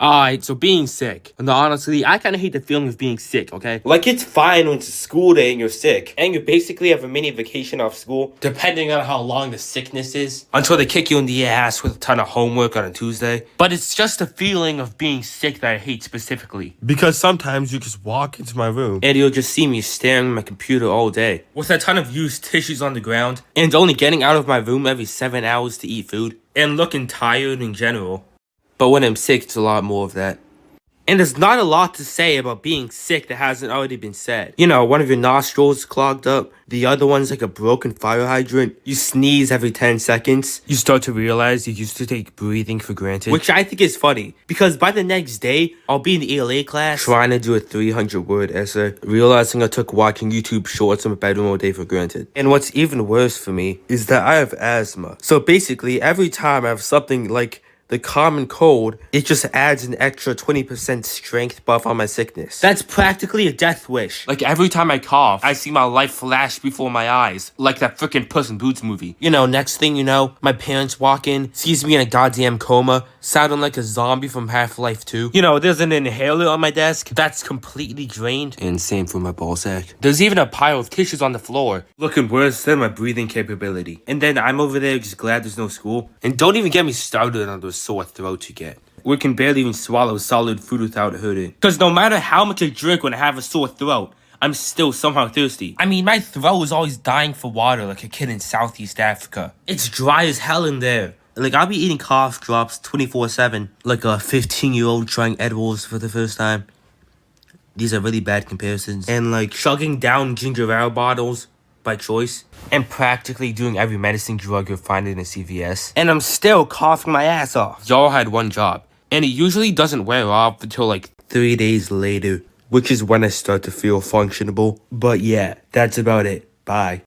Alright, so being sick. And honestly, I kind of hate the feeling of being sick, okay? Like, it's fine when it's a school day and you're sick, and you basically have a mini vacation off school, Depending on how long the sickness is. Until they kick you in the ass with a ton of homework on a Tuesday. But it's just the feeling of being sick that I hate specifically. Because sometimes you just walk into my room and you'll just see me staring at my computer all day. With a ton of used tissues on the ground. And only getting out of my room every 7 hours to eat food. And looking tired in general. But when I'm sick, it's a lot more of that. And there's not a lot to say about being sick that hasn't already been said. You know, one of your nostrils clogged up. The other one's like a broken fire hydrant. You sneeze every 10 seconds. You start to realize you used to take breathing for granted. Which I think is funny, because by the next day, I'll be in the AAAAAAH class trying to do a 300-word essay, realizing I took watching YouTube shorts in my bedroom all day for granted. And what's even worse for me is that I have asthma. So basically, every time I have something like the common cold, it just adds an extra 20% strength buff on my sickness. That's practically a death wish. Like every time I cough, I see my life flash before my eyes. Like that freaking Puss in Boots movie. You know, next thing you know, my parents walk in, sees me in a goddamn coma, sounding like a zombie from Half-Life 2. You know, there's an inhaler on my desk that's completely drained. And same for my ballsack. There's even a pile of tissues on the floor, looking worse than my breathing capability. And then I'm over there just glad there's no school. And don't even get me started on those sore throats you get. We can barely even swallow solid food without hurting. Because no matter how much I drink when I have a sore throat, I'm still somehow thirsty. I mean, my throat is always dying for water like a kid in Southeast Africa. It's dry as hell in there. Like, I'll be eating cough drops 24/7. Like a 15-year-old trying edibles for the first time. These are really bad comparisons. And like, chugging down ginger ale bottles by choice. And practically doing every medicine drug you'll find in a CVS. And I'm still coughing my ass off. Y'all had one job. And it usually doesn't wear off until like 3 days later, which is when I start to feel functionable. But yeah, that's about it. Bye.